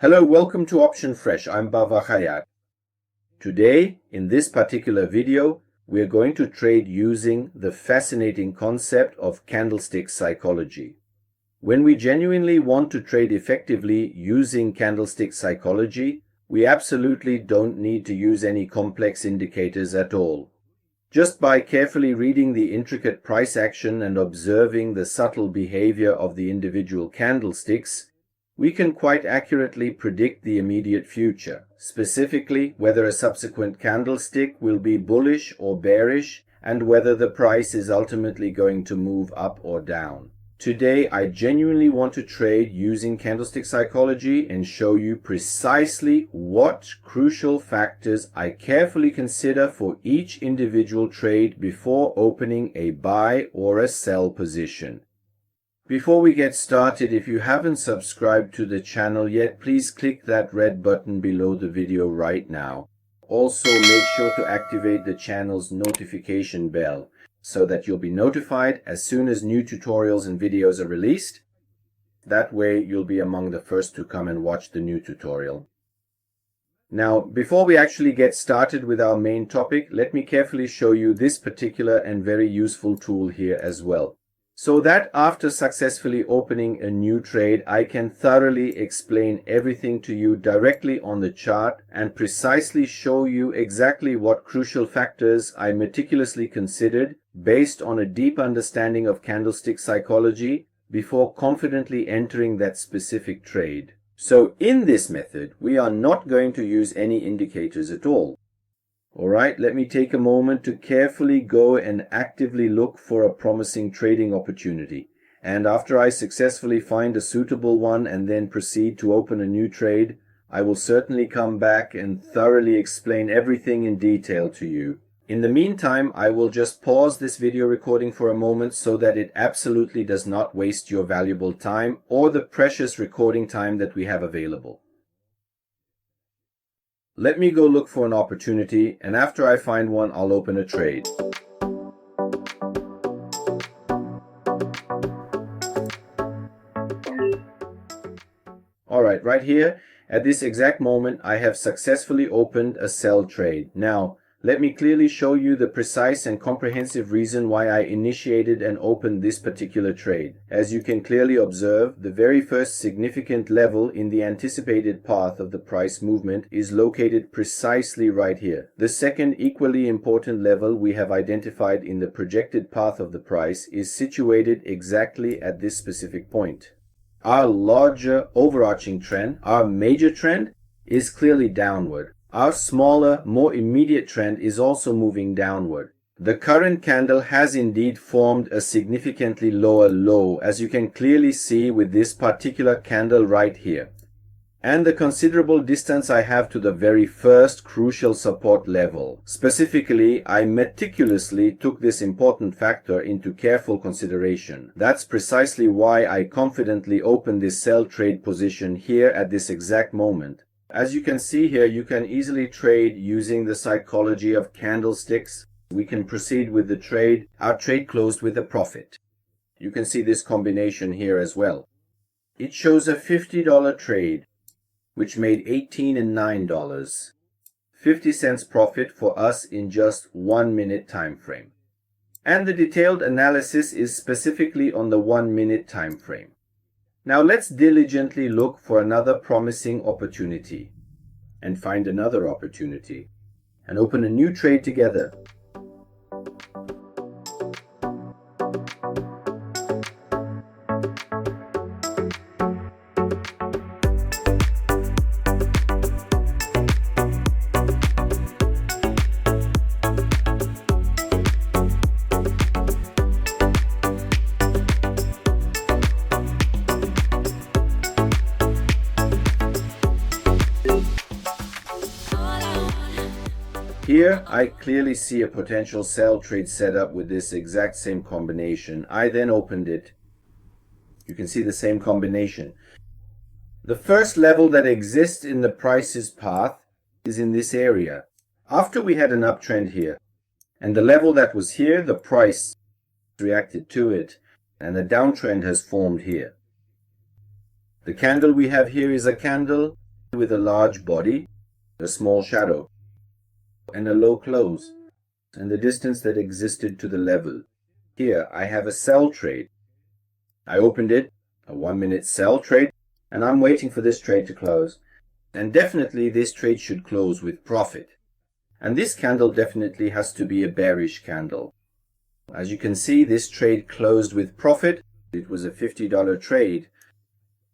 Hello, welcome to Option Fresh. I'm Bava Hayat. Today, in this particular video, we are going to trade using the fascinating concept of candlestick psychology. When we genuinely want to trade effectively using candlestick psychology, we absolutely don't need to use any complex indicators at all. Just by carefully reading the intricate price action and observing the subtle behavior of the individual candlesticks, we can quite accurately predict the immediate future, specifically whether a subsequent candlestick will be bullish or bearish and whether the price is ultimately going to move up or down. Today, I genuinely want to trade using candlestick psychology and show you precisely what crucial factors I carefully consider for each individual trade before opening a buy or a sell position. Before we get started, if you haven't subscribed to the channel yet, please click that red button below the video right now. Also, make sure to activate the channel's notification bell so that you'll be notified as soon as new tutorials and videos are released. That way, you'll be among the first to come and watch the new tutorial. Now, before we actually get started with our main topic, let me carefully show you this particular and very useful tool here as well, so that after successfully opening a new trade, I can thoroughly explain everything to you directly on the chart and precisely show you exactly what crucial factors I meticulously considered based on a deep understanding of candlestick psychology before confidently entering that specific trade. So in this method, we are not going to use any indicators at all. Alright, let me take a moment to carefully go and actively look for a promising trading opportunity. And after I successfully find a suitable one and then proceed to open a new trade, I will certainly come back and thoroughly explain everything in detail to you. In the meantime, I will just pause this video recording for a moment so that it absolutely does not waste your valuable time or the precious recording time that we have available. Let me go look for an opportunity, and after I find one, I'll open a trade. Alright, right here, at this exact moment, I have successfully opened a sell trade. Now, let me clearly show you the precise and comprehensive reason why I initiated and opened this particular trade. As you can clearly observe, the very first significant level in the anticipated path of the price movement is located precisely right here. The second equally important level we have identified in the projected path of the price is situated exactly at this specific point. Our larger overarching trend, our major trend, is clearly downward. Our smaller, more immediate trend is also moving downward. The current candle has indeed formed a significantly lower low, as you can clearly see with this particular candle right here, and the considerable distance I have to the very first crucial support level. Specifically, I meticulously took this important factor into careful consideration. That's precisely why I confidently opened this sell trade position here at this exact moment. As you can see here, you can easily trade using the psychology of candlesticks. We can proceed with the trade. Our trade closed with a profit. You can see this combination here as well. It shows a $50 trade, which made $18 and $9. 50 cents profit for us in just 1 minute time frame. And the detailed analysis is specifically on the 1 minute time frame. Now let's diligently look for another promising opportunity and find another opportunity and open a new trade together. Here, I clearly see a potential sell trade setup with this exact same combination. I then opened it. You can see the same combination. The first level that exists in the price's path is in this area. After we had an uptrend here, and the level that was here, the price reacted to it, and a downtrend has formed here. The candle we have here is a candle with a large body, a small shadow, and a low close, and the distance that existed to the level. Here I have a sell trade. I opened it, a 1-minute sell trade, and I'm waiting for this trade to close. And definitely this trade should close with profit. And this candle definitely has to be a bearish candle. As you can see, this trade closed with profit. It was a $50 trade,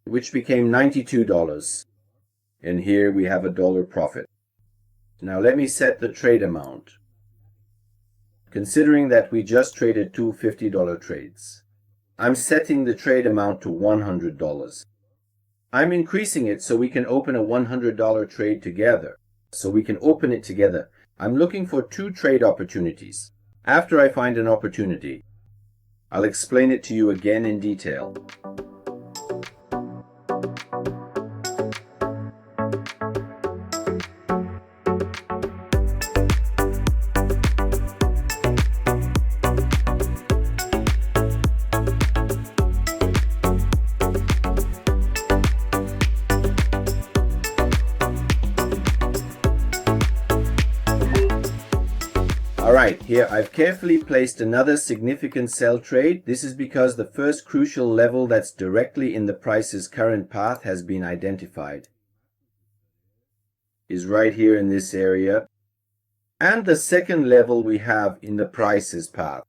which became $92. And here we have a $1 profit. Now let me set the trade amount. Considering that we just traded two $50 trades, I'm setting the trade amount to $100. I'm increasing it so we can open a $100 trade together. I'm looking for 2 trade opportunities. After I find an opportunity, I'll explain it to you again in detail. Alright, here I've carefully placed another significant sell trade. This is because the first crucial level that's directly in the price's current path has been identified. Is right here in this area. And the second level we have in the price's path.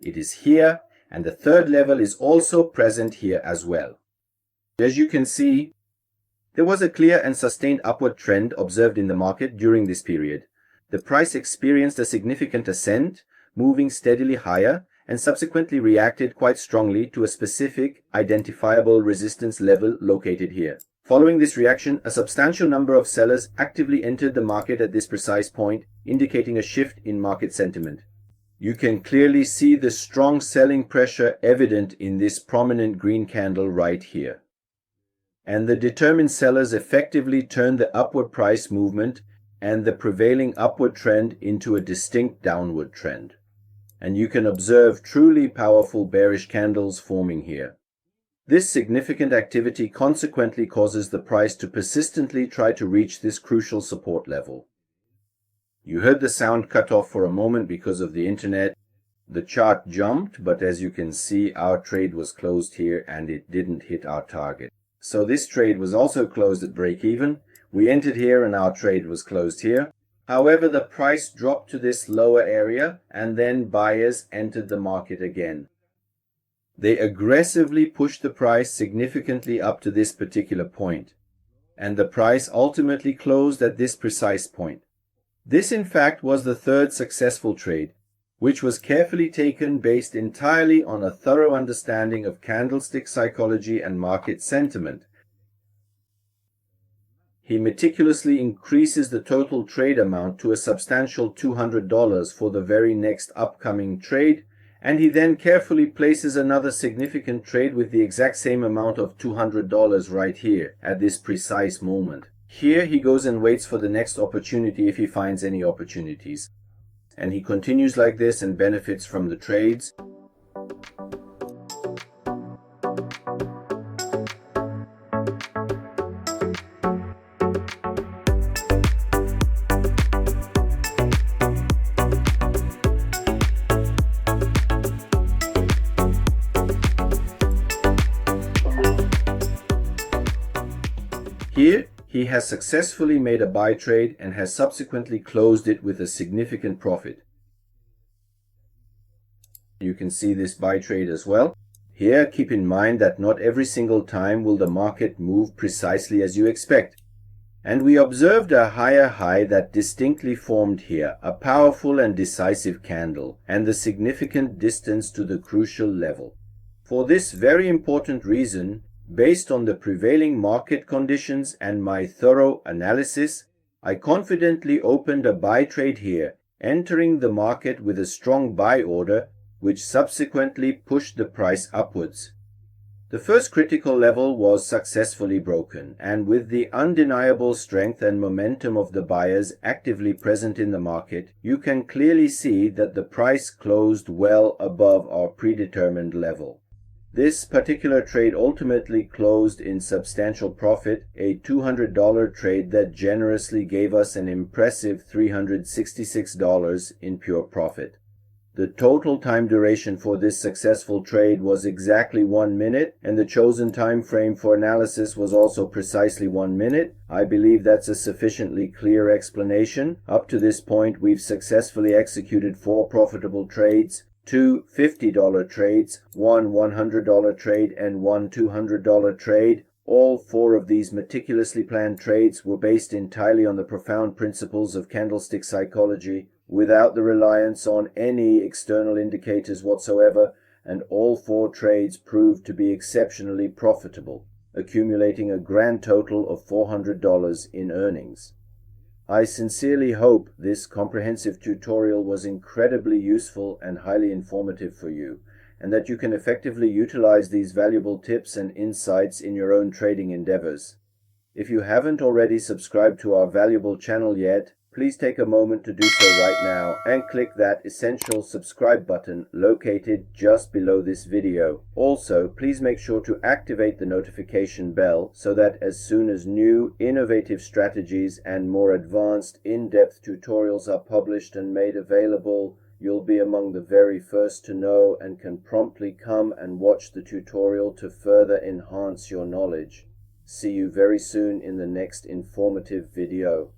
It is here, and the third level is also present here as well. As you can see, there was a clear and sustained upward trend observed in the market during this period. The price experienced a significant ascent, moving steadily higher, and subsequently reacted quite strongly to a specific, identifiable resistance level located here. Following this reaction, a substantial number of sellers actively entered the market at this precise point, indicating a shift in market sentiment. You can clearly see the strong selling pressure evident in this prominent green candle right here. And the determined sellers effectively turned the upward price movement and the prevailing upward trend into a distinct downward trend. And you can observe truly powerful bearish candles forming here. This significant activity consequently causes the price to persistently try to reach this crucial support level. You heard the sound cut off for a moment because of the internet. The chart jumped, but as you can see, our trade was closed here and it didn't hit our target. So this trade was also closed at break even. We entered here and our trade was closed here. However, the price dropped to this lower area and then buyers entered the market again. They aggressively pushed the price significantly up to this particular point, and the price ultimately closed at this precise point. This in fact was the third successful trade, which was carefully taken based entirely on a thorough understanding of candlestick psychology and market sentiment. He meticulously increases the total trade amount to a substantial $200 for the very next upcoming trade, and he then carefully places another significant trade with the exact same amount of $200 right here at this precise moment. Here he goes and waits for the next opportunity if he finds any opportunities. And he continues like this and benefits from the trades. Here, he has successfully made a buy trade and has subsequently closed it with a significant profit. You can see this buy trade as well. Here, keep in mind that not every single time will the market move precisely as you expect. And we observed a higher high that distinctly formed here, a powerful and decisive candle, and the significant distance to the crucial level. For this very important reason, based on the prevailing market conditions and my thorough analysis, I confidently opened a buy trade here, entering the market with a strong buy order, which subsequently pushed the price upwards. The first critical level was successfully broken, and with the undeniable strength and momentum of the buyers actively present in the market, you can clearly see that the price closed well above our predetermined level. This particular trade ultimately closed in substantial profit, a $200 trade that generously gave us an impressive $366 in pure profit. The total time duration for this successful trade was exactly 1 minute, and the chosen time frame for analysis was also precisely 1 minute. I believe that's a sufficiently clear explanation. Up to this point, we've successfully executed 4 profitable trades, 2 $50 trades, 1 $100 trade, and 1 $200 trade. All 4 of these meticulously planned trades were based entirely on the profound principles of candlestick psychology, without the reliance on any external indicators whatsoever, and all 4 trades proved to be exceptionally profitable, accumulating a grand total of $400 in earnings. I sincerely hope this comprehensive tutorial was incredibly useful and highly informative for you, and that you can effectively utilize these valuable tips and insights in your own trading endeavors. If you haven't already subscribed to our valuable channel yet, please take a moment to do so right now and click that essential subscribe button located just below this video. Also, please make sure to activate the notification bell so that as soon as new, innovative strategies and more advanced, in-depth tutorials are published and made available, you'll be among the very first to know and can promptly come and watch the tutorial to further enhance your knowledge. See you very soon in the next informative video.